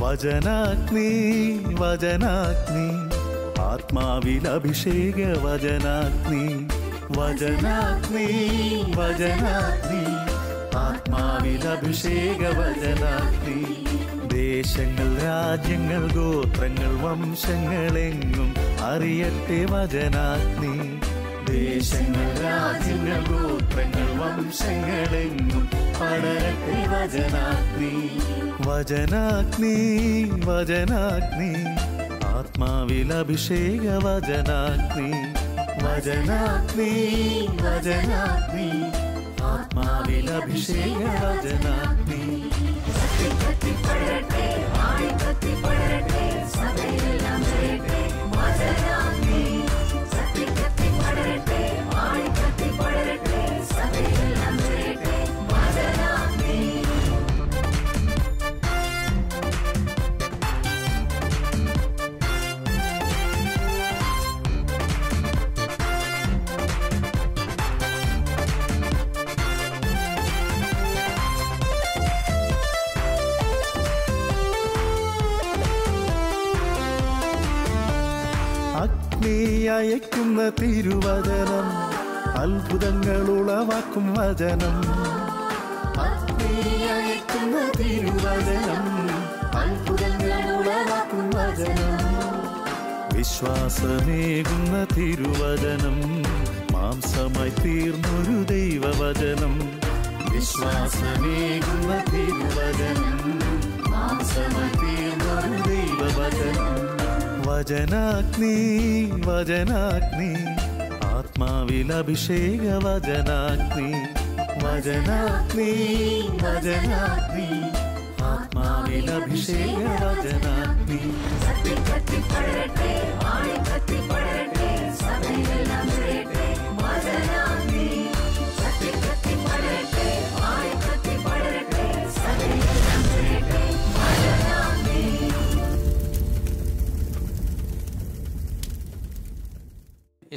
വചനാഗ്നി വചനാഗ്നി ആത്മാവിൽ അഭിഷേക വചനാഗ്നി വചനാഗ്നി വചനാഗ്നി ആത്മാവിൽ അഭിഷേക വചനാഗ്നി ദേശങ്ങൾ രാജ്യങ്ങൾ ഗോത്രങ്ങൾ വംശങ്ങളെങ്ങും അറിയട്ടെ വചനാഗ്നി ദേശങ്ങൾ രാജ്യങ്ങൾ ഗോത്രങ്ങൾ വംശങ്ങളെങ്ങും പടരട്ടെ വചനാഗ്നി വചനാഗ്നി വചനാഗ്നി ആത്മാവിൽ അഭിഷേക വചനാഗ്നി വചനാഗ്നി വചനാഗ്നി ആത്മാവിൽ അഭിഷേക വചനാഗ്നി അയക്കുന്ന തിരുവചനം അത്ഭുതങ്ങൾ ഉളവാക്കും വചനം അയക്കുന്ന തിരുവചനം അത്ഭുതങ്ങൾ ഉളവാക്കും വചനം വിശ്വാസമേകുന്ന തിരുവചനം മാംസമായി തീർന്നൊരു ദൈവവചനം വിശ്വാസമേകുന്ന തിരുവചനം മാംസമായി തീർന്നൊരു ദൈവവചനം വചനാഗ്നി വചനാഗ്നി ആത്മാവിൽ അഭിഷേക വചനാഗ്നി വചനാഗ്നി വചനാഗ്നി ആത്മാവിൽ അഭിഷേക വചനാഗ്നി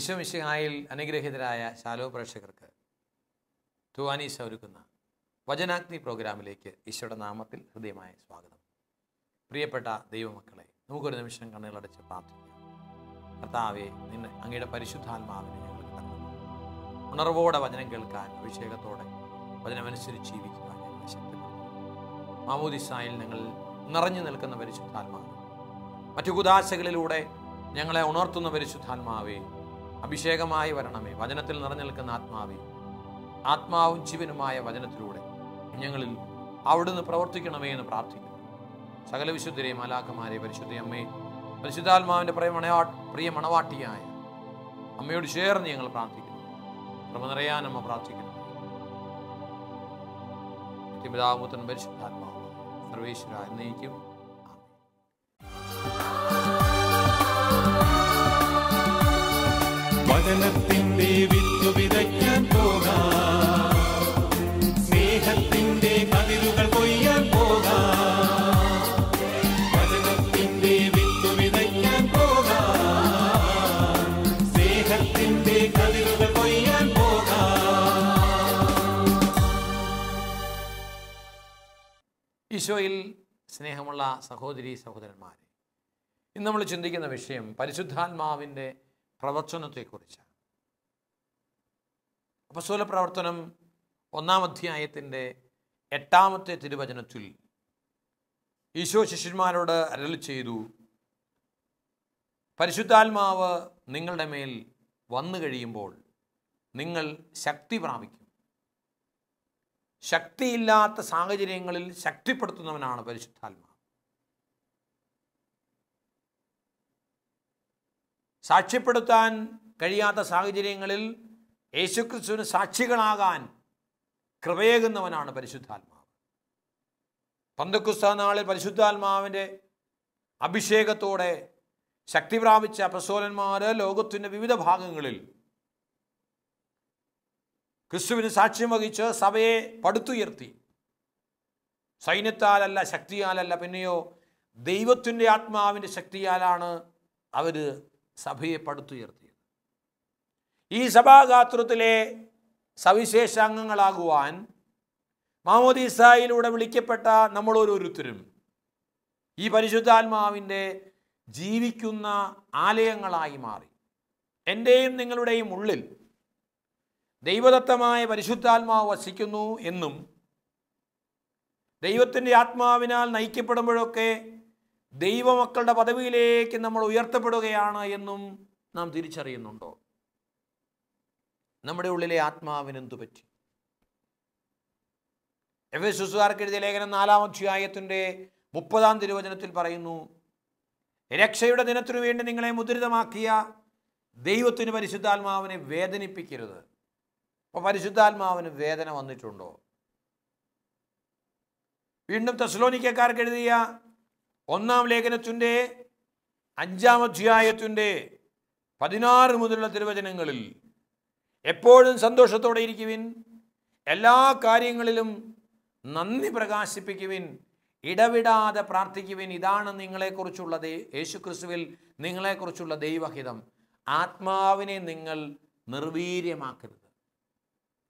ഈശോ മിശിഹായിൽ അനുഗ്രഹീതരായ ശാലോ പ്രേക്ഷകർക്ക് തുവാനീസ ഒരുക്കുന്ന വചനാഗ്നി പ്രോഗ്രാമിലേക്ക് ഈശോയുടെ നാമത്തിൽ ഹൃദയമായ സ്വാഗതം. പ്രിയപ്പെട്ട ദൈവമക്കളെ, നമുക്കൊരു നിമിഷം കണ്ണുകളടച്ച് പ്രാർത്ഥിക്കാം. കർത്താവേ, നിന്നെ അങ്ങയുടെ പരിശുദ്ധാത്മാവിനെ ഞങ്ങൾക്ക് തരണം. ഉണർവോടെ വചനം കേൾക്കാൻ, അഭിഷേകത്തോടെ വചനമനുസരിച്ച് ജീവിക്കുവാൻ ഞങ്ങളെ ശക്തിപ്പെടുത്തും. മാമോദിസായിൽ ഞങ്ങൾ നിറഞ്ഞു നിൽക്കുന്ന പരിശുദ്ധാത്മാവ്, മറ്റു കുദാശകളിലൂടെ ഞങ്ങളെ ഉണർത്തുന്ന പരിശുദ്ധാത്മാവേ, അഭിഷേകമായി വരണമേ. വചനത്തിൽ നിറഞ്ഞു നിൽക്കുന്ന ആത്മാവേ, ആത്മാവും ജീവനുമായ വചനത്തിലൂടെ ഞങ്ങളിൽ അവിടുന്ന് പ്രവർത്തിക്കണമേ എന്ന് പ്രാർത്ഥിക്കുന്നു. സകല വിശുദ്ധരെയും മാലാഖമാരെ, പരിശുദ്ധ അമ്മയെ, പരിശുദ്ധാത്മാവിൻ്റെ പ്രിയ മണവാട്ടിയായ അമ്മയോട് ചേർന്ന് ഞങ്ങൾ പ്രാർത്ഥിക്കുന്നു. കൃപ നിറയാൻ അമ്മ പ്രാർത്ഥിക്കുന്നു. പിതാവുപുത്രൻ പരിശുദ്ധാത്മാവ് സർവേശ്വര എന്നേക്കും. വചനത്തിന്റെ വിത്ത് വിതയ്ക്കാൻ പോകാം, സ്നേഹത്തിന്റെ കതിരുകൾ കൊയ്യാൻ പോകാം. വചനത്തിന്റെ വിത്ത് വിതയ്ക്കാൻ പോകാം, സ്നേഹത്തിന്റെ കതിരുകൾ കൊയ്യാൻ പോകാം. ഈശോയിൽ സ്നേഹമുള്ള സഹോദരി സഹോദരന്മാരെ, ഇന്ന് നമ്മൾ ചിന്തിക്കുന്ന വിഷയം പരിശുദ്ധാത്മാവിൻ്റെ പ്രവർത്തനത്തെക്കുറിച്ചാണ്. അപ്പോസ്തല പ്രവർത്തനം 1-ാം അധ്യായത്തിൻ്റെ 8-ാമത്തെ തിരുവചനത്തിൽ ഈശോ ശിഷ്യന്മാരോട് അരുളി ചെയ്തു, പരിശുദ്ധാത്മാവ് നിങ്ങളുടെ മേൽ വന്നു കഴിയുമ്പോൾ നിങ്ങൾ ശക്തി പ്രാപിക്കും. ശക്തിയില്ലാത്ത സാഹചര്യങ്ങളിൽ ശക്തിപ്പെടുത്തുന്നവനാണ് പരിശുദ്ധാത്മാവ്. സാക്ഷ്യപ്പെടുത്താൻ കഴിയാത്ത സാഹചര്യങ്ങളിൽ യേശുക്രിസ്തുവിന് സാക്ഷികളാകാൻ കൃപയേകുന്നവനാണ് പരിശുദ്ധാത്മാവ്. പന്തക്കുസ്ത നാളിൽ പരിശുദ്ധാത്മാവിൻ്റെ അഭിഷേകത്തോടെ ശക്തി പ്രാപിച്ച അപ്പസ്തോലന്മാർ ലോകത്തിൻ്റെ വിവിധ ഭാഗങ്ങളിൽ ക്രിസ്തുവിന് സാക്ഷ്യം വഹിച്ച് സഭയെ പടുത്തുയർത്തി. സൈന്യത്താലല്ല, ശക്തിയാലല്ല, പിന്നെയോ ദൈവത്തിൻ്റെ ആത്മാവിൻ്റെ ശക്തിയാലാണ് അവർ സഭയെ പടുത്തുയർത്തിയത്. ഈ സഭാഗാത്രത്തിലെ സവിശേഷ അംഗങ്ങളാകുവാൻ മാമോദീസായിലൂടെ വിളിക്കപ്പെട്ട നമ്മൾ ഓരോരുത്തരും ഈ പരിശുദ്ധാത്മാവിൻ്റെ ജീവിക്കുന്ന ആലയങ്ങളായി മാറി. എൻ്റെയും നിങ്ങളുടെയും ഉള്ളിൽ ദൈവദത്തമായ പരിശുദ്ധാത്മാവ് വസിക്കുന്നു എന്നും ദൈവത്തിൻ്റെ ആത്മാവിനാൽ നയിക്കപ്പെടുമ്പോഴൊക്കെ ദൈവമക്കളുടെ പദവിയിലേക്ക് നമ്മൾ ഉയർത്തപ്പെടുകയാണ് എന്നും നാം തിരിച്ചറിയുന്നുണ്ടോ? നമ്മുടെ ഉള്ളിലെ ആത്മാവിനെന്തു പറ്റി? എഫെസ്യസുകാർക്ക് എഴുതിയ ലേഖനം 4-ാം അധ്യായത്തിൻ്റെ 30-ാം തിരുവചനത്തിൽ പറയുന്നു, രക്ഷയുടെ ദിനത്തിനു വേണ്ടി നിങ്ങളെ മുദ്രിതമാക്കിയ ദൈവത്തിന് പരിശുദ്ധാത്മാവിനെ വേദനിപ്പിക്കരുത്. അപ്പോൾ പരിശുദ്ധാത്മാവിന് വേദന വന്നിട്ടുണ്ടോ? വീണ്ടും തെസ്സലോനിക്കക്കാർക്ക് എഴുതിയ 1-ാം ലേഖനത്തിൻ്റെ 5-ാം അധ്യായത്തിൻ്റെ 16 മുതലുള്ള തിരുവചനങ്ങളിൽ എപ്പോഴും സന്തോഷത്തോടെ ഇരിക്കുവിൻ, എല്ലാ കാര്യങ്ങളിലും നന്ദി പ്രകാശിപ്പിക്കുവിൻ, ഇടവിടാതെ പ്രാർത്ഥിക്കുവിൻ. ഇതാണ് നിങ്ങളെക്കുറിച്ചുള്ള യേശുക്രിസ്തുവിൽ നിങ്ങളെക്കുറിച്ചുള്ള ദൈവഹിതം. ആത്മാവിനെ നിങ്ങൾ നിർവീര്യമാക്കരുത്.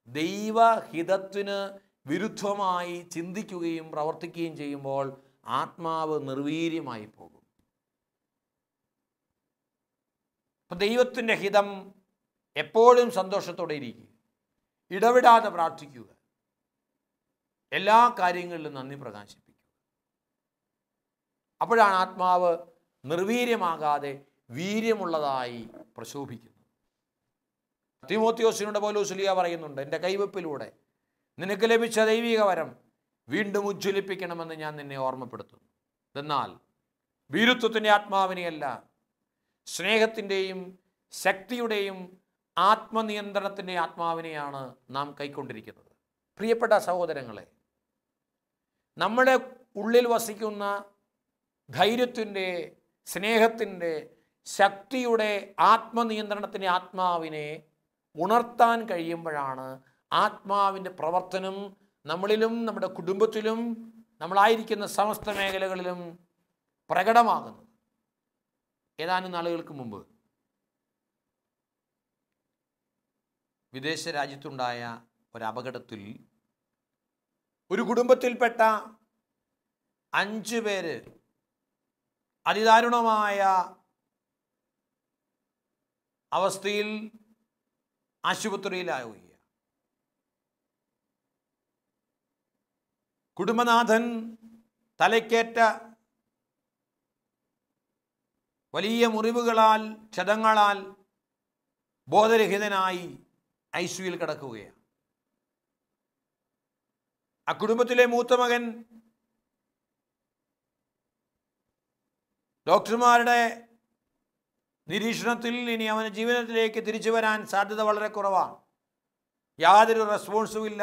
ദൈവഹിതത്തിന് വിരുദ്ധമായി ചിന്തിക്കുകയും പ്രവർത്തിക്കുകയും ചെയ്യുമ്പോൾ ആത്മാവ് നിർവീര്യമായി പോകും. അപ്പം ദൈവത്തിൻ്റെ ഹിതം എപ്പോഴും സന്തോഷത്തോടെ ഇരിക്കുക, ഇടവിടാതെ പ്രാർത്ഥിക്കുക, എല്ലാ കാര്യങ്ങളിലും നന്ദി പ്രകാശിപ്പിക്കുക. അപ്പോഴാണ് ആത്മാവ് നിർവീര്യമാകാതെ വീര്യമുള്ളതായി പ്രശോഭിക്കുന്നത്. തീമോത്തിയോസിനോട് പൗലോസ് പറയുന്നുണ്ട്, എൻ്റെ കൈവെപ്പിലൂടെ നിനക്ക് ലഭിച്ച ദൈവിക വരം വീണ്ടും ഉജ്ജ്വലിപ്പിക്കണമെന്ന് ഞാൻ നിന്നെ ഓർമ്മപ്പെടുത്തുന്നു. എന്നാൽ വീരത്വത്തിൻ്റെ ആത്മാവിനെയല്ല, സ്നേഹത്തിൻ്റെയും ശക്തിയുടെയും ആത്മനിയന്ത്രണത്തിൻ്റെ ആത്മാവിനെയാണ് നാം കൈക്കൊണ്ടിരിക്കുന്നത്. പ്രിയപ്പെട്ട സഹോദരങ്ങളെ, നമ്മുടെ ഉള്ളിൽ വസിക്കുന്ന ധൈര്യത്തിൻ്റെ, സ്നേഹത്തിൻ്റെ, ശക്തിയുടെ, ആത്മനിയന്ത്രണത്തിൻ്റെ ആത്മാവിനെ ഉണർത്താൻ കഴിയുമ്പോഴാണ് ആത്മാവിൻ്റെ പ്രവർത്തനം നമ്മളിലും നമ്മുടെ കുടുംബത്തിലും നമ്മളായിരിക്കുന്ന സമസ്ത മേഖലകളിലും പ്രകടമാകുന്നത്. ഏതാനും നാളുകൾക്ക് മുമ്പ് വിദേശ രാജ്യത്തുണ്ടായ ഒരപകടത്തിൽ ഒരു കുടുംബത്തിൽപ്പെട്ട 5 പേര് അതിദാരുണമായ അവസ്ഥയിൽ ആശുപത്രിയിലാവുകയാണ്. കുടുംബനാഥൻ തലയ്ക്കേറ്റ വലിയ മുറിവുകളാൽ, ക്ഷതങ്ങളാൽ ബോധരഹിതനായി ഐസിയുവിൽ കിടക്കുകയാണ്. ആ കുടുംബത്തിലെ മൂത്ത മകൻ ഡോക്ടർമാരുടെ നിരീക്ഷണത്തിൽ ഇനി അവന് ജീവിതത്തിലേക്ക് തിരിച്ചു വരാൻ സാധ്യത വളരെ കുറവാണ്. യാതൊരു റെസ്പോൺസും ഇല്ല,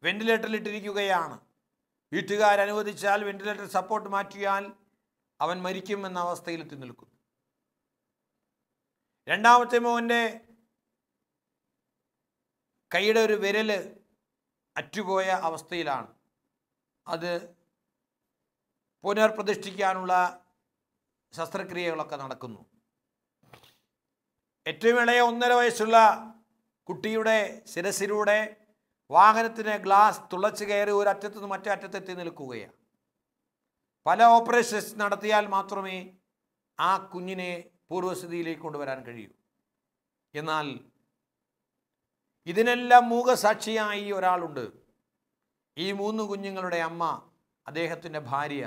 വെന്റിലേറ്ററിലിട്ടിരിക്കുകയാണ്. വീട്ടുകാരനുവദിച്ചാൽ വെന്റിലേറ്റർ സപ്പോർട്ട് മാറ്റിയാൽ അവൻ മരിക്കും എന്ന അവസ്ഥയിലെത്തി നിൽക്കുന്നു. രണ്ടാമത്തെ മോൻ്റെ കൈയുടെ ഒരു വിരല് അറ്റുപോയ അവസ്ഥയിലാണ്. അത് പുനർപ്രതിഷ്ഠിക്കാനുള്ള ശസ്ത്രക്രിയകളൊക്കെ നടക്കുന്നു. ഏറ്റവും ഇളയ 1.5 വയസ്സുള്ള കുട്ടിയുടെ ശിരസിലൂടെ വാഹനത്തിന് ഗ്ലാസ് തുളച്ചു കയറി ഒരു അറ്റത്തു നിന്ന് മറ്റേ അറ്റത്തെത്തി നിൽക്കുകയാണ്. പല ഓപ്പറേഷൻസ് നടത്തിയാൽ മാത്രമേ ആ കുഞ്ഞിനെ പൂർവ്വസ്ഥിതിയിലേക്ക് കൊണ്ടുവരാൻ കഴിയൂ. എന്നാൽ ഇതിനെല്ലാം മൂകസാക്ഷിയായി ഒരാളുണ്ട്. ഈ 3 കുഞ്ഞുങ്ങളുടെ അമ്മ, അദ്ദേഹത്തിൻ്റെ ഭാര്യ.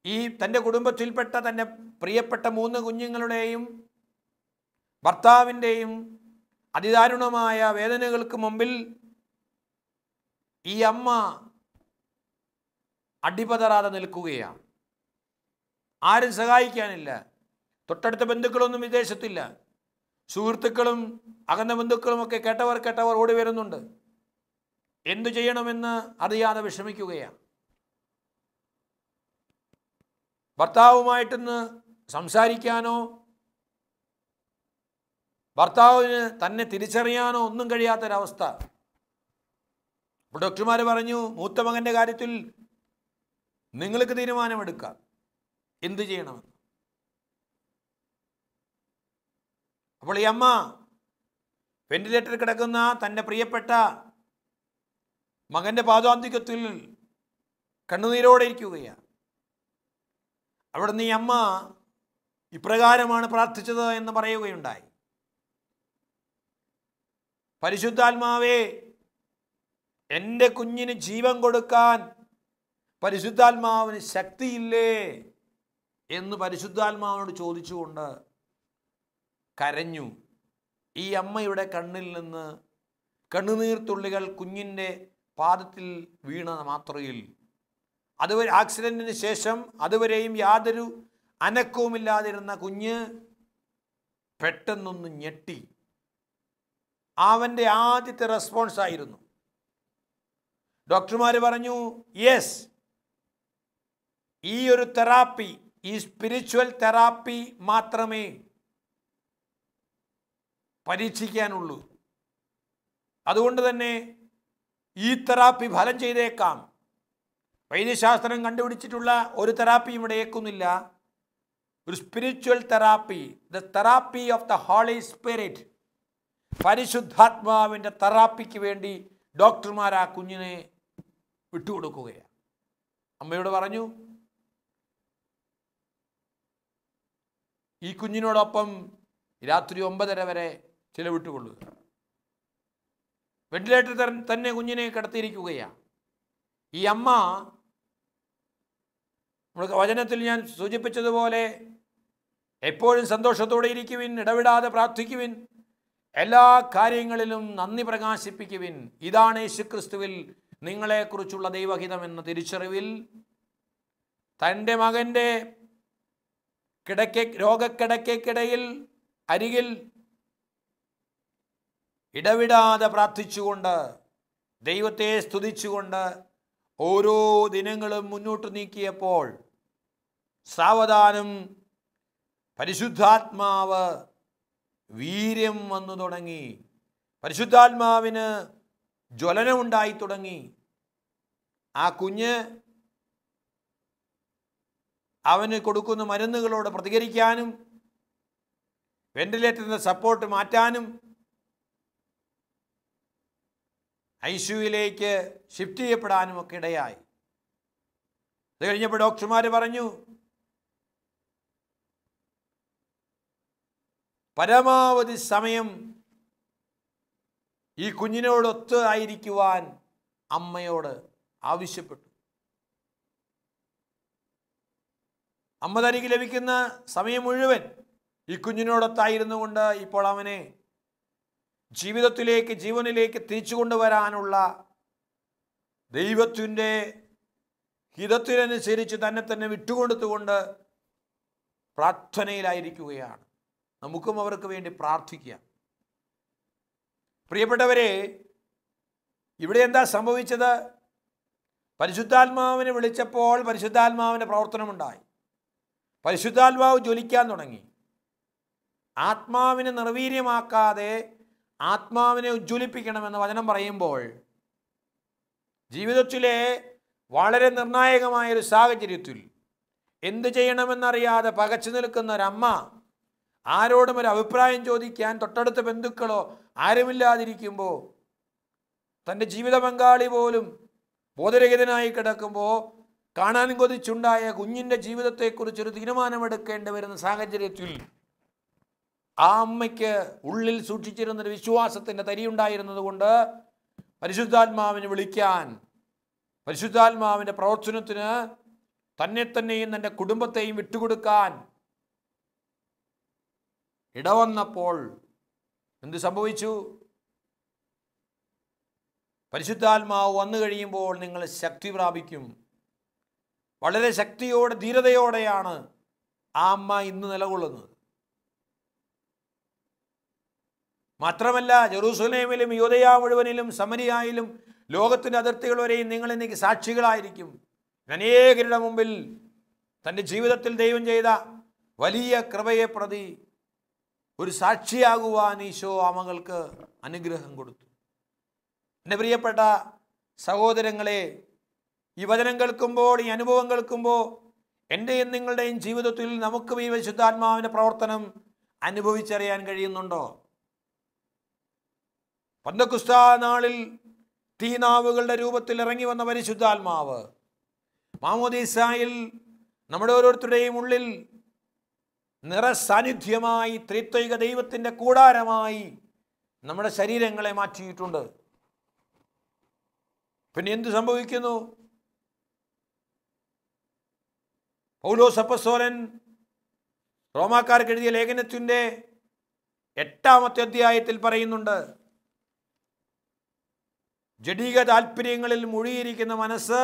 ഈ തൻ്റെ കുടുംബത്തിൽപ്പെട്ട തൻ്റെ പ്രിയപ്പെട്ട 3 കുഞ്ഞുങ്ങളുടെയും ഭർത്താവിൻ്റെയും അതിദാരുണമായ വേദനകൾക്ക് മുമ്പിൽ ഈ അമ്മ അടിപതറാതെ നിൽക്കുകയാണ്. ആരും സഹായിക്കാനില്ല. തൊട്ടടുത്ത ബന്ധുക്കളൊന്നും വിദേശത്തില്ല. സുഹൃത്തുക്കളും അകന്ന ബന്ധുക്കളുമൊക്കെ കേട്ടവർ ഓടി വരുന്നുണ്ട്. എന്തു ചെയ്യണമെന്ന് അറിയാതെ വിഷമിക്കുകയാണ്. ഭർത്താവുമായിട്ടൊന്ന് സംസാരിക്കാനോ ഭർത്താവിന് തന്നെ തിരിച്ചറിയാനോ ഒന്നും കഴിയാത്തൊരവസ്ഥ. അപ്പോൾ ഡോക്ടർമാർ പറഞ്ഞു, മൂത്ത മകൻ്റെ കാര്യത്തിൽ നിങ്ങൾക്ക് തീരുമാനമെടുക്കാം എന്ത് ചെയ്യണമെന്ന്. അപ്പോൾ ഈ അമ്മ വെന്റിലേറ്ററിൽ കിടക്കുന്ന തൻ്റെ പ്രിയപ്പെട്ട മകൻ്റെ പാദാന്തികത്തിൽ കണ്ണുനീരോടെ ഇരിക്കുകയാണ്. അവിടുന്ന് ഈ അമ്മ ഇപ്രകാരമാണ് പ്രാർത്ഥിച്ചത് എന്ന് പറയുകയുണ്ടായി. പരിശുദ്ധാത്മാവേ, എൻ്റെ കുഞ്ഞിന് ജീവൻ കൊടുക്കാൻ പരിശുദ്ധാത്മാവിന് ശക്തിയില്ലേ എന്ന് പരിശുദ്ധാത്മാവിനോട് ചോദിച്ചുകൊണ്ട് കരഞ്ഞു. ഈ അമ്മയുടെ കണ്ണിൽ നിന്ന് കണ്ണുനീർത്തുള്ളികൾ കുഞ്ഞിൻ്റെ പാദത്തിൽ വീണ മാത്രയിൽ അതുവരെ ആക്സിഡൻറ്റിന് ശേഷം അതുവരെയും യാതൊരു അനക്കവുമില്ലാതിരുന്ന കുഞ്ഞ് പെട്ടെന്നൊന്ന് ഞെട്ടി. അവൻ്റെ ആദ്യത്തെ റെസ്പോൺസ് ആയിരുന്നു. ഡോക്ടർമാർ പറഞ്ഞു, യെസ്, ഈ ഒരു തെറാപ്പി, ഈ സ്പിരിച്വൽ തെറാപ്പി മാത്രമേ പരീക്ഷിക്കാനുള്ളൂ. അതുകൊണ്ട് തന്നെ ഈ തെറാപ്പി ഫലം ചെയ്തേക്കാം. വൈദ്യശാസ്ത്രം കണ്ടുപിടിച്ചിട്ടുള്ള ഒരു തെറാപ്പിയും ഇവിടെ ഏൽക്കുന്നില്ല. ഒരു spiritual therapy, the therapy of the holy spirit, പരിശുദ്ധാത്മാവിൻ്റെ തെറാപ്പിക്ക് വേണ്ടി ഡോക്ടർമാർ ആ കുഞ്ഞിനെ വിട്ടുകൊടുക്കുകയാണ്. അമ്മയോട് പറഞ്ഞു, ഈ കുഞ്ഞിനോടൊപ്പം രാത്രി 9:30 വരെ ചിലവിട്ടുകൊള്ളുക. വെന്റിലേറ്റർ തന്നെ കുഞ്ഞിനെ കിടത്തിയിരിക്കുകയാണ്. ഈ അമ്മ, നമ്മുടെ വചനത്തിൽ ഞാൻ സൂചിപ്പിച്ചതുപോലെ, എപ്പോഴും സന്തോഷത്തോടെ ഇരിക്കുവിൻ, ഇടവിടാതെ പ്രാർത്ഥിക്കുവിൻ, എല്ലാ കാര്യങ്ങളിലും നന്ദി പ്രകാശിപ്പിക്കുവിൻ. ഇതാണ് യേശുക്രിസ്തുവിൽ നിങ്ങളെക്കുറിച്ചുള്ള ദൈവഹിതം എന്ന തിരിച്ചറിവിൽ തൻ്റെ മകൻ്റെ രോഗക്കിടക്കയ്ക്കിടയിൽ അരികിൽ ഇടവിടാതെ പ്രാർത്ഥിച്ചുകൊണ്ട് ദൈവത്തെ സ്തുതിച്ചുകൊണ്ട് ഓരോ ദിനങ്ങളും മുന്നോട്ട് നീക്കിയപ്പോൾ സാവധാനം പരിശുദ്ധാത്മാവ് വീര്യം വന്നു തുടങ്ങി. പരിശുദ്ധാത്മാവിന് ജ്വലനമുണ്ടായി തുടങ്ങി. ആ കുഞ്ഞ് അവന് കൊടുക്കുന്ന മരുന്നുകളോട് പ്രതികരിക്കാനും വെന്റിലേറ്ററിൻ്റെ സപ്പോർട്ട് മാറ്റാനും ഐസിയുവിലേക്ക് ഷിഫ്റ്റ് ചെയ്യപ്പെടാനും ഒക്കെ ഇടയായി. അത് കഴിഞ്ഞപ്പോൾ ഡോക്ടർമാർ പറഞ്ഞു, പരമാവധി സമയം ഈ കുഞ്ഞിനോടൊത്ത് ആയിരിക്കുവാൻ അമ്മയോട് ആവശ്യപ്പെട്ടു. അമ്മ തനിക്ക് ലഭിക്കുന്ന സമയം മുഴുവൻ ഈ കുഞ്ഞിനോടൊത്തായിരുന്നു കൊണ്ട് ഇപ്പോൾ അവനെ ജീവിതത്തിലേക്ക്, ജീവനിലേക്ക് തിരിച്ചു കൊണ്ടുവരാനുള്ള ദൈവത്തിൻ്റെ ഹിതത്തിനനുസരിച്ച് തന്നെ വിട്ടുകൊടുത്തുകൊണ്ട് പ്രാർത്ഥനയിലായിരിക്കുകയാണ്. നമുക്കും അവർക്ക് വേണ്ടി പ്രാർത്ഥിക്കാം. പ്രിയപ്പെട്ടവരെ, ഇവിടെ എന്താ സംഭവിച്ചത്? പരിശുദ്ധാത്മാവിനെ വിളിച്ചപ്പോൾ പരിശുദ്ധാത്മാവിൻ്റെ പ്രവർത്തനമുണ്ടായി. പരിശുദ്ധാത്മാവ് ജ്വലിക്കാൻ തുടങ്ങി. ആത്മാവിനെ നിർവീര്യമാക്കാതെ ആത്മാവിനെ ഉജ്ജ്വലിപ്പിക്കണമെന്ന് വചനം പറയുമ്പോൾ ജീവിതത്തിലെ വളരെ നിർണായകമായൊരു സാഹചര്യത്തിൽ എന്ത് ചെയ്യണമെന്നറിയാതെ പകച്ചു നിൽക്കുന്ന ഒരമ്മ ആരോടും ഒരു അഭിപ്രായം ചോദിക്കാൻ തൊട്ടടുത്ത ബന്ധുക്കളോ ആരുമില്ലാതിരിക്കുമ്പോൾ, തൻ്റെ ജീവിത പങ്കാളി പോലും ബോധരഹിതനായി കിടക്കുമ്പോൾ കാണാൻ കൊതിച്ചുണ്ടായ കുഞ്ഞിൻ്റെ ജീവിതത്തെക്കുറിച്ചൊരു തീരുമാനമെടുക്കേണ്ടി വരുന്ന സാഹചര്യത്തിൽ ആ അമ്മയ്ക്ക് ഉള്ളിൽ സൂക്ഷിച്ചിരുന്നൊരു വിശ്വാസത്തിൻ്റെ തരിയുണ്ടായിരുന്നത് കൊണ്ട് പരിശുദ്ധാത്മാവിനെ വിളിക്കാൻ, പരിശുദ്ധാത്മാവിൻ്റെ പ്രവർത്തനത്തിന് തന്നെയും തൻ്റെ കുടുംബത്തെയും വിട്ടുകൊടുക്കാൻ ഇടവന്നപ്പോൾ എന്ത് സംഭവിച്ചു? പരിശുദ്ധാത്മാവ് വന്നു കഴിയുമ്പോൾ നിങ്ങൾ ശക്തി പ്രാപിക്കും. വളരെ ശക്തിയോടെ, ധീരതയോടെയാണ് ആ അമ്മ ഇന്ന് നിലകൊള്ളുന്നത്. മാത്രമല്ല, ജെറൂസലേമിലും യൂദയ മുഴുവനിലും സമരിയായിലും ലോകത്തിൻ്റെ അതിർത്തികൾ വരെയും നിങ്ങൾ എനിക്ക് സാക്ഷികളായിരിക്കും. അനേകരുടെ മുമ്പിൽ തൻ്റെ ജീവിതത്തിൽ ദൈവം ചെയ്ത വലിയ കൃപയെ പ്രതി ഒരു സാക്ഷിയാകുവാൻ ഈശോ ആ മകൾക്ക് അനുഗ്രഹം കൊടുത്തു. എൻ്റെ പ്രിയപ്പെട്ട സഹോദരങ്ങളെ, ഈ വചനം കേൾക്കുമ്പോൾ, ഈ അനുഭവം കേൾക്കുമ്പോൾ എൻ്റെയും നിങ്ങളുടെയും ജീവിതത്തിൽ നമുക്ക് ഈ പരിശുദ്ധാത്മാവിൻ്റെ പ്രവർത്തനം അനുഭവിച്ചറിയാൻ കഴിയുന്നുണ്ടോ? പെന്തക്കോസ്ത് നാളിൽ തീനാവുകളുടെ രൂപത്തിൽ ഇറങ്ങി വന്ന പരിശുദ്ധാത്മാവ് മാമോദീസായിൽ നമ്മുടെ ഓരോരുത്തരുടെയും ഉള്ളിൽ നിറസാന്നിധ്യമായി ത്രിത്വൈക ദൈവത്തിൻ്റെ കൂടാരമായി നമ്മുടെ ശരീരങ്ങളെ മാറ്റിയിട്ടുണ്ട്. പിന്നെ എന്തു സംഭവിക്കുന്നു? പൗലോസ് അപ്പോസ്തലൻ റോമാക്കാർക്ക് എഴുതിയ ലേഖനത്തിൻ്റെ 8-ാമത്തെ അധ്യായത്തിൽ പറയുന്നുണ്ട്, ജഡിക താല്പര്യങ്ങളിൽ മുഴുകിയിരിക്കുന്ന മനസ്സ്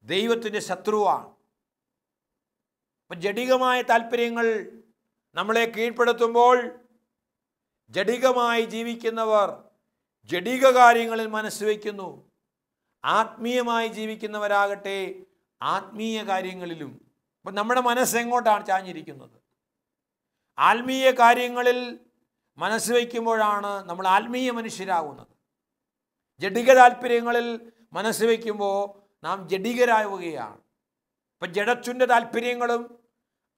ദൈവത്തിൻ്റെ ശത്രുവാണ്. അപ്പം ജഡികമായ താല്പര്യങ്ങൾ നമ്മളെ കീഴ്പ്പെടുത്തുമ്പോൾ ജഡികമായി ജീവിക്കുന്നവർ ജഡിക കാര്യങ്ങളിൽ മനസ്സ് വയ്ക്കുന്നു. ആത്മീയമായി ജീവിക്കുന്നവരാകട്ടെ ആത്മീയ കാര്യങ്ങളിലും. അപ്പം നമ്മുടെ മനസ്സ് എങ്ങോട്ടാണ് ചാഞ്ഞിരിക്കുന്നത്? ആത്മീയ കാര്യങ്ങളിൽ മനസ്സ് വയ്ക്കുമ്പോഴാണ് നമ്മൾ ആത്മീയ മനുഷ്യരാകുന്നത്. ജഡിക താല്പര്യങ്ങളിൽ മനസ്സ് വയ്ക്കുമ്പോൾ നാം ജഡികരാവുകയാണ്. ഇപ്പം ജഡത്തിൻ്റെ താല്പര്യങ്ങളും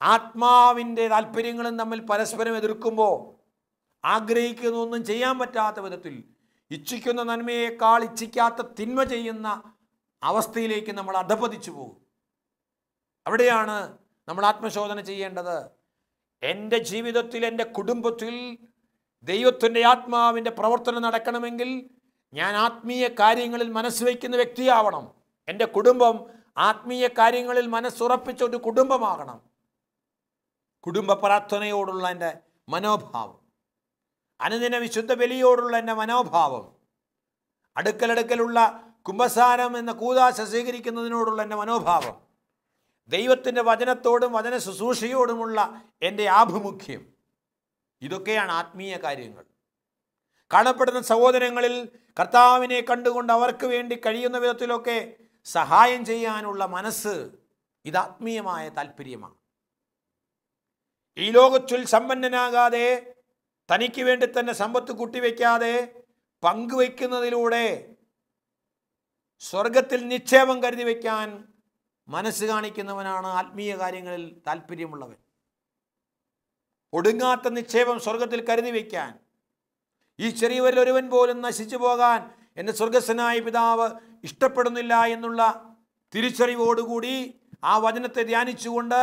ആത്മാവിൻ്റെ താല്പര്യങ്ങളും തമ്മിൽ പരസ്പരം എതിർക്കുമ്പോൾ ആഗ്രഹിക്കുന്ന ഒന്നും ചെയ്യാൻ പറ്റാത്ത വിധത്തിൽ ഇച്ഛിക്കുന്ന നന്മയേക്കാൾ ഇച്ഛിക്കാത്ത തിന്മ ചെയ്യുന്ന അവസ്ഥയിലേക്ക് നമ്മൾ അധപതിച്ചു പോകും. അവിടെയാണ് നമ്മൾ ആത്മശോധന ചെയ്യേണ്ടത്. എൻ്റെ ജീവിതത്തിൽ, എൻ്റെ കുടുംബത്തിൽ ദൈവത്തിൻ്റെ ആത്മാവിൻ്റെ പ്രവർത്തനം നടക്കണമെങ്കിൽ ഞാൻ ആത്മീയ കാര്യങ്ങളിൽ മനസ്സ് വയ്ക്കുന്ന വ്യക്തിയാവണം. എൻ്റെ കുടുംബം ആത്മീയ കാര്യങ്ങളിൽ മനസ്സുറപ്പിച്ച ഒരു കുടുംബമാകണം. കുടുംബ പ്രാർത്ഥനയോടുള്ള എൻ്റെ മനോഭാവം, അനുദിന വിശുദ്ധ ബലിയോടുള്ള എൻ്റെ മനോഭാവം, അടുക്കലടുക്കലുള്ള കുംഭസാരം എന്ന കൂദാശ സ്വീകരിക്കുന്നതിനോടുള്ള എൻ്റെ മനോഭാവം, ദൈവത്തിൻ്റെ വചനത്തോടും വചന ശുശ്രൂഷയോടുമുള്ള എൻ്റെ ആഭിമുഖ്യം, ഇതൊക്കെയാണ് ആത്മീയ കാര്യങ്ങൾ. കാണപ്പെടുന്ന സഹോദരങ്ങളിൽ കർത്താവിനെ കണ്ടുകൊണ്ട് അവർക്ക് വേണ്ടി കഴിയുന്ന വിധത്തിലൊക്കെ സഹായം ചെയ്യാനുള്ള മനസ്സ്, ഇത് ആത്മീയമായ താല്പര്യമാണ്. ഈ ലോകത്തിൽ സമ്പന്നനാകാതെ, തനിക്ക് വേണ്ടി തന്നെ സമ്പത്ത് കൂട്ടിവെക്കാതെ പങ്കുവയ്ക്കുന്നതിലൂടെ സ്വർഗത്തിൽ നിക്ഷേപം കരുതി വയ്ക്കാൻ മനസ്സ് കാണിക്കുന്നവനാണ് ആത്മീയ കാര്യങ്ങളിൽ താല്പര്യമുള്ളവൻ. ഒടുങ്ങാത്ത നിക്ഷേപം സ്വർഗത്തിൽ കരുതി വയ്ക്കാൻ, ഈ ചെറിയവരിൽ ഒരുവൻ പോലും നശിച്ചു പോകാൻ എൻ്റെ സ്വർഗസ്വനായ പിതാവ് ഇഷ്ടപ്പെടുന്നില്ല എന്നുള്ള തിരിച്ചറിവോടുകൂടി ആ വചനത്തെ ധ്യാനിച്ചുകൊണ്ട്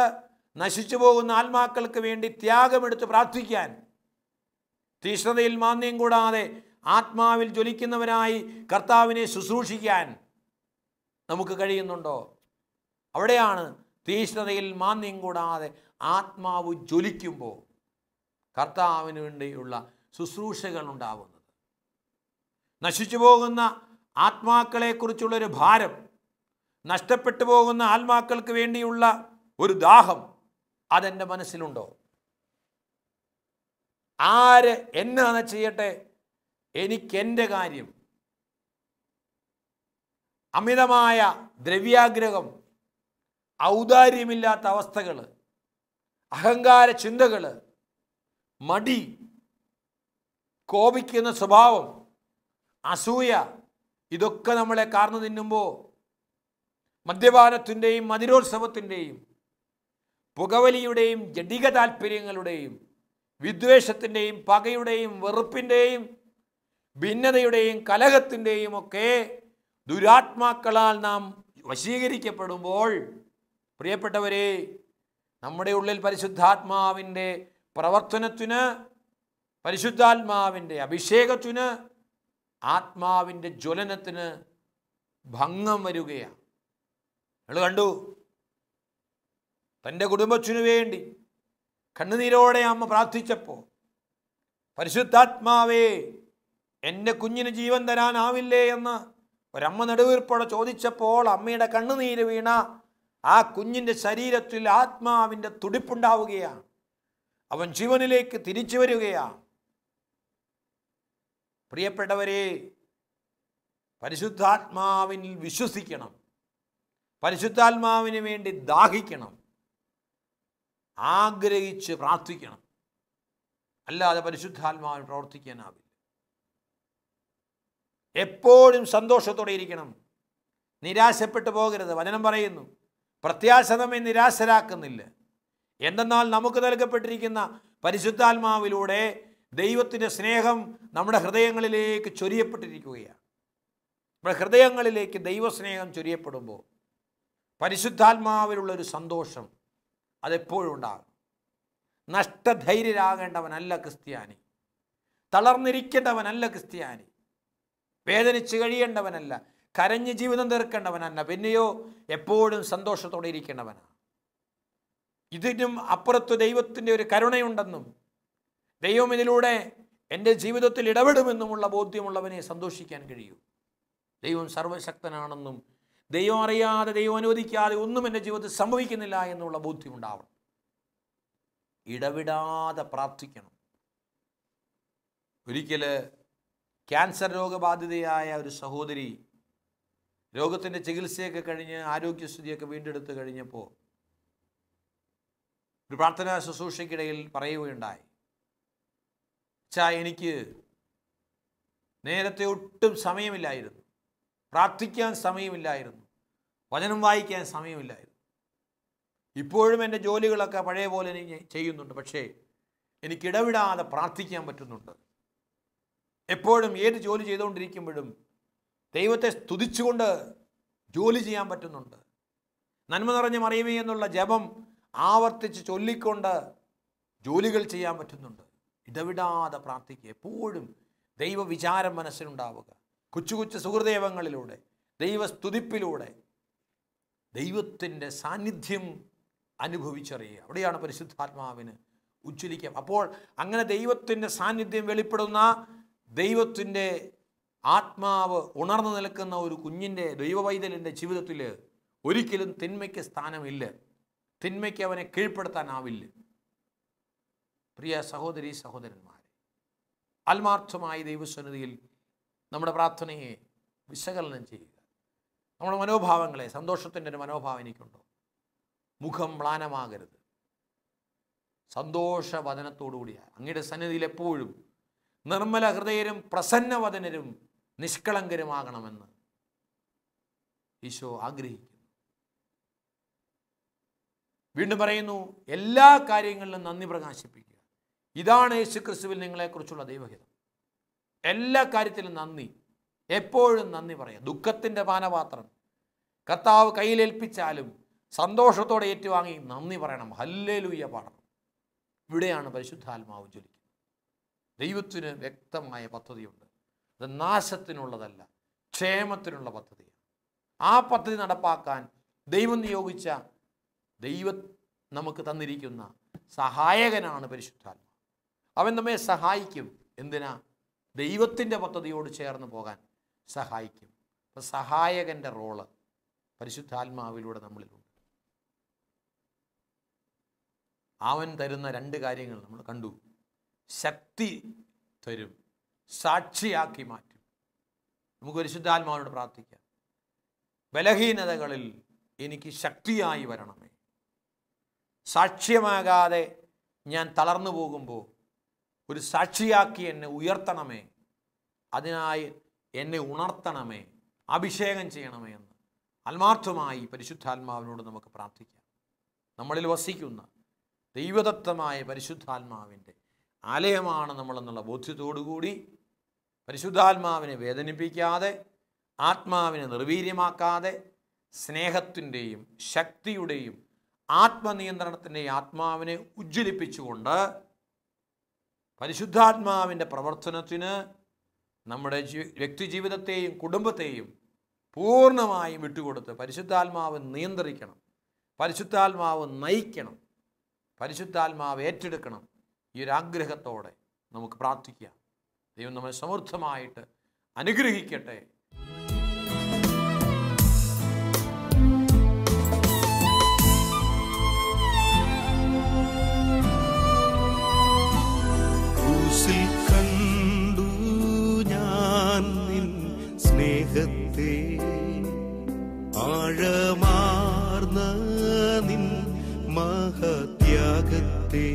നശിച്ചു പോകുന്ന ആത്മാക്കൾക്ക് വേണ്ടി ത്യാഗമെടുത്ത് പ്രാർത്ഥിക്കാൻ, തീഷ്ണതയിൽ മാന്യം കൂടാതെ ആത്മാവിൽ ജ്വലിക്കുന്നവനായി കർത്താവിനെ ശുശ്രൂഷിക്കാൻ നമുക്ക് കഴിയുന്നുണ്ടോ? അവിടെയാണ് തീഷ്ണതയിൽ മാന്യം കൂടാതെ ആത്മാവ് ജ്വലിക്കുമ്പോൾ കർത്താവിന് വേണ്ടിയുള്ള ശുശ്രൂഷകൾ ഉണ്ടാവുന്നത്. നശിച്ചു പോകുന്ന ആത്മാക്കളെക്കുറിച്ചുള്ളൊരു ഭാരം, നഷ്ടപ്പെട്ടു പോകുന്ന ആത്മാക്കൾക്ക് വേണ്ടിയുള്ള ഒരു ദാഹം അതെൻ്റെ മനസ്സിലുണ്ടോ? ആര് എന്നാണ് ചെയ്യട്ടെ, എനിക്കെൻ്റെ കാര്യം. അമിതമായ ദ്രവ്യാഗ്രഹം, ഔദാര്യമില്ലാത്ത അവസ്ഥകൾ, അഹങ്കാര ചിന്തകൾ, മടി, കോപിക്കുന്ന സ്വഭാവം, അസൂയ, ഇതൊക്കെ നമ്മളെ കാർന്നു തിന്നുമ്പോൾ മദ്യപാനത്തിൻ്റെയും മധുരോത്സവത്തിൻ്റെയും പുകവലിയുടെയും ജഡിക താല്പര്യങ്ങളുടെയും വിദ്വേഷത്തിൻ്റെയും പകയുടെയും വെറുപ്പിൻ്റെയും ഭിന്നതയുടെയും കലഹത്തിൻ്റെയും ഒക്കെ ദുരാത്മാക്കളാൽ നാം വശീകരിക്കപ്പെടുമ്പോൾ, പ്രിയപ്പെട്ടവരെ, നമ്മുടെ ഉള്ളിൽ പരിശുദ്ധാത്മാവിൻ്റെ പ്രവർത്തനത്തിന്, പരിശുദ്ധാത്മാവിൻ്റെ അഭിഷേകത്തിന്, ആത്മാവിൻ്റെ ജ്വലനത്തിന് ഭംഗം വരികയാണ്. നിങ്ങൾ കണ്ടു, തൻ്റെ കുടുംബത്തിനു വേണ്ടി കണ്ണുനീരോടെ അമ്മ പ്രാർത്ഥിച്ചപ്പോൾ, പരിശുദ്ധാത്മാവേ എൻ്റെ കുഞ്ഞിന് ജീവൻ തരാനാവില്ലേ എന്ന് ഒരമ്മ നെടുവീർപ്പോടെ ചോദിച്ചപ്പോൾ അമ്മയുടെ കണ്ണുനീര് വീണ ആ കുഞ്ഞിൻ്റെ ശരീരത്തിൽ ആത്മാവിൻ്റെ തുടിപ്പുണ്ടാവുകയാണ്. അവൻ ജീവനിലേക്ക് തിരിച്ചു വരികയാണ്. പ്രിയപ്പെട്ടവരെ, പരിശുദ്ധാത്മാവിനിൽ വിശ്വസിക്കണം, പരിശുദ്ധാത്മാവിന് വേണ്ടി ദാഹിക്കണം, ആഗ്രഹിച്ച് പ്രാർത്ഥിക്കണം. അല്ലാതെ പരിശുദ്ധാത്മാവിന് പ്രവർത്തിക്കാനാവില്ല. എപ്പോഴും സന്തോഷത്തോടെ ഇരിക്കണം, നിരാശപ്പെട്ടു പോകരുത്. വചനം പറയുന്നു, പ്രത്യാശ നമ്മെ നിരാശരാക്കുന്നില്ല. എന്തെന്നാൽ നമുക്ക് നൽകപ്പെട്ടിരിക്കുന്ന പരിശുദ്ധാത്മാവിലൂടെ ദൈവത്തിൻ്റെ സ്നേഹം നമ്മുടെ ഹൃദയങ്ങളിലേക്ക് ചൊരിയപ്പെട്ടിരിക്കുകയാണ്. നമ്മുടെ ഹൃദയങ്ങളിലേക്ക് ദൈവസ്നേഹം ചൊരിയപ്പെടുമ്പോൾ പരിശുദ്ധാത്മാവിലുള്ളൊരു സന്തോഷം അതെപ്പോഴും ഉണ്ടാകും. നഷ്ടധൈര്യരാകേണ്ടവനല്ല ക്രിസ്ത്യാനി, തളർന്നിരിക്കേണ്ടവനല്ല ക്രിസ്ത്യാനി, വേദനിച്ച് കഴിയേണ്ടവനല്ല, കരഞ്ഞ് ജീവിതം തീർക്കേണ്ടവനല്ല, പിന്നെയോ എപ്പോഴും സന്തോഷത്തോടെ ഇരിക്കേണ്ടവനാണ്. ഇതിനും അപ്പുറത്ത് ദൈവത്തിൻ്റെ ഒരു കരുണയുണ്ടെന്നും ദൈവം ഇതിലൂടെ എൻ്റെ ജീവിതത്തിൽ ഇടപെടുമെന്നുമുള്ള ബോധ്യമുള്ളവനെ സന്തോഷിക്കാൻ കഴിയൂ. ദൈവം സർവശക്തനാണെന്നും ദൈവം അറിയാതെ ദൈവം അനുവദിക്കാതെ ഒന്നും എൻ്റെ ജീവിതത്തിൽ സംഭവിക്കുന്നില്ല എന്നുള്ള ബോധ്യമുണ്ടാവണം. ഇടവിടാതെ പ്രാർത്ഥിക്കണം. ഒരിക്കൽ ക്യാൻസർ രോഗബാധിതയായ ഒരു സഹോദരി രോഗത്തിൻ്റെ ചികിത്സയൊക്കെ കഴിഞ്ഞ് ആരോഗ്യസ്ഥിതിയൊക്കെ വീണ്ടെടുത്ത് കഴിഞ്ഞപ്പോൾ ഒരു പ്രാർത്ഥനാ ശുശ്രൂഷയ്ക്കിടയിൽ പറയുകയുണ്ടായി, എനിക്ക് നേരത്തെ ഒട്ടും സമയമില്ലായിരുന്നു, പ്രാർത്ഥിക്കാൻ സമയമില്ലായിരുന്നു, വചനം വായിക്കാൻ സമയമില്ലായിരുന്നു. ഇപ്പോഴും എൻ്റെ ജോലികളൊക്കെ പഴയ പോലെ ചെയ്യുന്നുണ്ട്, പക്ഷേ എനിക്ക് ഇടവിടാതെ പ്രാർത്ഥിക്കാൻ പറ്റുന്നുണ്ട്. എപ്പോഴും ഏത് ജോലി ചെയ്തുകൊണ്ടിരിക്കുമ്പോഴും ദൈവത്തെ സ്തുതിച്ചുകൊണ്ട് ജോലി ചെയ്യാൻ പറ്റുന്നുണ്ട്. നന്മ നിറഞ്ഞ മറിയമേ എന്നുള്ള ജപം ആവർത്തിച്ച് ചൊല്ലിക്കൊണ്ട് ജോലികൾ ചെയ്യാൻ പറ്റുന്നുണ്ട്. ഇടവിടാതെ പ്രാർത്ഥിക്കുക, എപ്പോഴും ദൈവവിചാരം മനസ്സിലുണ്ടാവുക. കൊച്ചു കൊച്ചു സുഹൃദേവങ്ങളിലൂടെ, ദൈവസ്തുതിപ്പിലൂടെ ദൈവത്തിൻ്റെ സാന്നിധ്യം അനുഭവിച്ചറിയുക. അവിടെയാണ് പരിശുദ്ധാത്മാവിന് ഉജ്ജ്വലിക്കുക. അപ്പോൾ അങ്ങനെ ദൈവത്തിൻ്റെ സാന്നിധ്യം വെളിപ്പെടുന്ന, ദൈവത്തിൻ്റെ ആത്മാവ് ഉണർന്നു നിൽക്കുന്ന ഒരു കുഞ്ഞിൻ്റെ, ദൈവവൈതലിൻ്റെ ജീവിതത്തിൽ ഒരിക്കലും തിന്മയ്ക്ക് സ്ഥാനമില്ല, തിന്മയ്ക്ക് അവനെ കീഴ്പ്പെടുത്താനാവില്ല. പ്രിയ സഹോദരീ സഹോദരന്മാരെ, ആത്മാർത്ഥമായി ദൈവസന്നിധിയിൽ നമ്മുടെ പ്രാർത്ഥനയെ വിശകലനം ചെയ്യുക. നമ്മുടെ മനോഭാവങ്ങളെ, സന്തോഷത്തിൻ്റെ ഒരു മനോഭാവം എനിക്കുണ്ടോ? മുഖം മ്ലാനമാകരുത്, സന്തോഷവദനത്തോടുകൂടിയാണ് അങ്ങയുടെ സന്നിധിയിൽ എപ്പോഴും നിർമ്മല ഹൃദയരും പ്രസന്നവദനരും നിഷ്കളങ്കരുമാകണമെന്ന് ഈശോ ആഗ്രഹിക്കുന്നു. വീണ്ടും പറയുന്നു, എല്ലാ കാര്യങ്ങളിലും നന്ദി പ്രകാശിപ്പിക്കുക. ഇതാണ് യേശു ക്രിസ്തുവിൽ നിങ്ങളെക്കുറിച്ചുള്ള ദൈവഹിതം. എല്ലാ കാര്യത്തിലും നന്ദി, എപ്പോഴും നന്ദി പറയുക. ദുഃഖത്തിൻ്റെ പാനപാത്രം കർത്താവ് കയ്യിലേൽപ്പിച്ചാലും സന്തോഷത്തോടെ ഏറ്റുവാങ്ങി നന്ദി പറയണം, ഹല്ലേലൂയ പാടണം. ഇവിടെയാണ് പരിശുദ്ധാത്മാവ് ജ്വലിക്കുന്നത്. ദൈവത്തിന് വ്യക്തമായ പദ്ധതിയുണ്ട്. അത് നാശത്തിനുള്ളതല്ല, ക്ഷേമത്തിനുള്ള പദ്ധതിയാണ്. ആ പദ്ധതി നടപ്പാക്കാൻ ദൈവം നിയോഗിച്ച, ദൈവം നമുക്ക് തന്നിരിക്കുന്ന സഹായകനാണ് പരിശുദ്ധാത്മാവ്. അവൻ നമ്മെ സഹായിക്കും. എന്തിനാ? ദൈവത്തിൻ്റെ പദ്ധതിയോട് ചേർന്ന് പോകാൻ സഹായിക്കും. അപ്പം സഹായകൻ്റെ റോള് പരിശുദ്ധാത്മാവിലൂടെ നമ്മളിലുണ്ട്. അവൻ തരുന്ന രണ്ട് കാര്യങ്ങൾ നമ്മൾ കണ്ടു. ശക്തി തരും, സാക്ഷിയാക്കി മാറ്റും. നമുക്ക് പരിശുദ്ധാത്മാവിനോട് പ്രാർത്ഥിക്കാം. ബലഹീനതകളിൽ എനിക്ക് ശക്തിയായി വരണമേ. സാക്ഷ്യമാകാതെ ഞാൻ തളർന്നു പോകുമ്പോൾ ഒരു സാക്ഷിയാക്കി എന്നെ ഉയർത്തണമേ. അതിനായി എന്നെ ഉണർത്തണമേ, അഭിഷേകം ചെയ്യണമേ എന്ന് ആത്മാർത്ഥമായി പരിശുദ്ധാത്മാവിനോട് നമുക്ക് പ്രാർത്ഥിക്കാം. നമ്മളിൽ വസിക്കുന്ന ദൈവദത്തമായ പരിശുദ്ധാത്മാവിൻ്റെ ആലയമാണ് നമ്മളെന്നുള്ള ബോധ്യത്തോടുകൂടി പരിശുദ്ധാത്മാവിനെ വേദനിപ്പിക്കാതെ, ആത്മാവിനെ നിർവീര്യമാക്കാതെ, സ്നേഹത്തിൻ്റെയും ശക്തിയുടെയും ആത്മനിയന്ത്രണത്തിൻ്റെയും ആത്മാവിനെ ഉജ്ജ്വലിപ്പിച്ചുകൊണ്ട് പരിശുദ്ധാത്മാവിൻ്റെ പ്രവർത്തനത്തിന് നമ്മുടെ വ്യക്തിജീവിതത്തെയും കുടുംബത്തെയും പൂർണ്ണമായും വിട്ടുകൊടുത്ത് പരിശുദ്ധാത്മാവ് നിയന്ത്രിക്കണം, പരിശുദ്ധാത്മാവ് നയിക്കണം, പരിശുദ്ധാത്മാവ് ഏറ്റെടുക്കണം. ഈ ഒരു ആഗ്രഹത്തോടെ നമുക്ക് പ്രാർത്ഥിക്കാം. ദൈവം നമ്മെ സമൃദ്ധമായിട്ട് അനുഗ്രഹിക്കട്ടെ. ക്രൂശിൽ കണ്ടു ഞാൻ നിൻ സ്നേഹത്തെ, ആഴമാർന്ന നിൻ മഹത്യാഗത്തെ.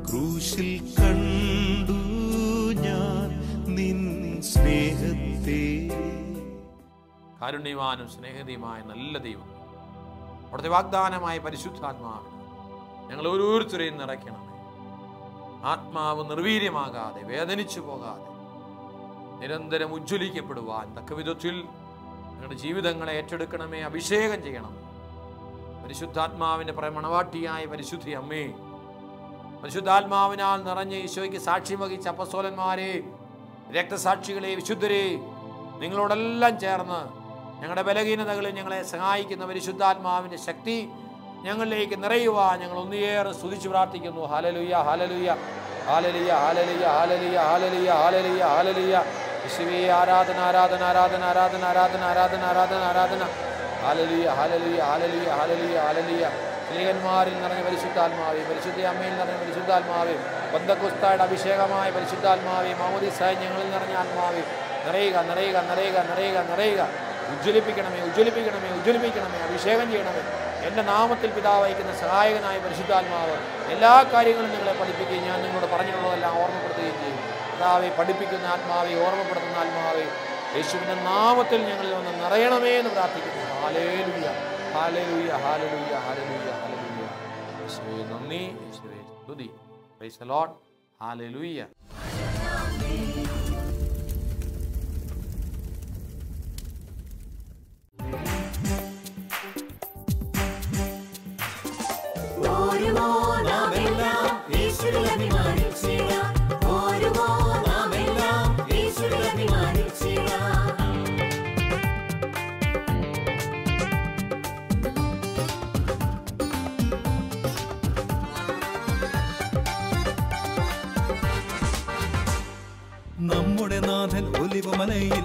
ക്രൂശിൽ കണ്ടു ഞാൻ നിൻ സ്നേഹത്തെ. കാരുണ്യവാനും സ്നേഹതയുമായ നല്ല ദൈവം, അവിടുത്തെ വാഗ്ദാനമായ പരിശുദ്ധാത്മാവിന് ഞങ്ങൾ ഓരോരുത്തരെയും നിറയ്ക്കണമേ. ആത്മാവ് നിർവീര്യമാകാതെ, വേദനിച്ചു പോകാതെ, നിരന്തരം ഉജ്ജ്വലിക്കപ്പെടുവാൻ തക്ക വിധത്തിൽ ഞങ്ങളുടെ ജീവിതങ്ങളെ ഏറ്റെടുക്കണമേ, അഭിഷേകം ചെയ്യണം. പരിശുദ്ധാത്മാവിൻ്റെ മണവാട്ടിയായ പരിശുദ്ധി അമ്മേ, പരിശുദ്ധാത്മാവിനാൽ നിറഞ്ഞ് ഈശോയ്ക്ക് സാക്ഷ്യം വഹിച്ച അപ്പസ്തോലന്മാരെ, രക്തസാക്ഷികളെ, വിശുദ്ധരെ, നിങ്ങളോടെല്ലാം ചേർന്ന് ഞങ്ങളുടെ ബലഹീനതകളിൽ ഞങ്ങളെ സഹായിക്കുന്ന പരിശുദ്ധാത്മാവിൻ്റെ ശക്തി ഞങ്ങളിലേക്ക് നിറയുവാൻ ഞങ്ങൾ ഒന്നിയേറെ സ്തുതിച്ച് പ്രാർത്ഥിക്കുന്നു. ഹല്ലേലൂയ, ഹല്ലേലൂയ, ഹല്ലേലൂയ, ഹല്ലേലൂയ, ഹല്ലേലൂയ, ഹല്ലേലൂയ, ഹല്ലേലൂയ, ഹല്ലേലൂയ. യേശുവേ, ആരാധന, ആരാധന, ആരാധന, ആരാധന, ആരാധന, ആരാധന, ആരാധന, ആരാധന. ഹല്ലേലൂയ, ഹല്ലേലൂയ, ഹല്ലേലൂയ, ഹല്ലേലൂയ, ഹല്ലേലൂയ. സ്ത്രീകന്മാരിൽ നിറഞ്ഞ പരിശുദ്ധാത്മാവേ, പരിശുദ്ധ അമ്മയിൽ നിറഞ്ഞ പരിശുദ്ധാത്മാവേ, പെന്തക്കോസ്തായുടെ അഭിഷേകമായ പരിശുദ്ധാത്മാവേ, മാമോദീസായ ഞങ്ങളിൽ നിറഞ്ഞ ആത്മാവേ, നിറയുക, നിറയുക, നിറയുക, നിറയുക, നിറയുക. ഉജ്ജ്വലിപ്പിക്കണമേ, ഉജ്ജ്വലിപ്പിക്കണമേ, ഉജ്ജ്വലിപ്പിക്കണമേ, അഭിഷേകം ചെയ്യണമേ. എൻ്റെ നാമത്തിൽ പിതാവ് അയക്കുന്ന സഹായകനായ പരിശുദ്ധാത്മാവ് എല്ലാ കാര്യങ്ങളും നിങ്ങളെ പഠിപ്പിക്കുകയും ഞാൻ നിങ്ങളോട് പറഞ്ഞിട്ടുള്ളതെല്ലാം ഓർമ്മപ്പെടുത്തുകയും ചെയ്യും. പിതാവെ, പഠിപ്പിക്കുന്ന ആത്മാവെ, ഓർമ്മപ്പെടുത്തുന്ന ആത്മാവെ, യേശുവിൻ്റെ നാമത്തിൽ ഞങ്ങളിൽ വന്ന് നിറയണമേ എന്ന് പ്രാർത്ഥിക്കുന്നു. ഹല്ലേലൂയ, ഹല്ലേലൂയ, ഹല്ലേലൂയ, ഹല്ലേലൂയ, ഹല്ലേലൂയ. യേശുവേ നന്ദി, യേശുവേ സ്തുതി. Praise the Lord. ഹല്ലേലൂയ. നമ്മുടെ നാഥൻ ഒലിവമലയിൽ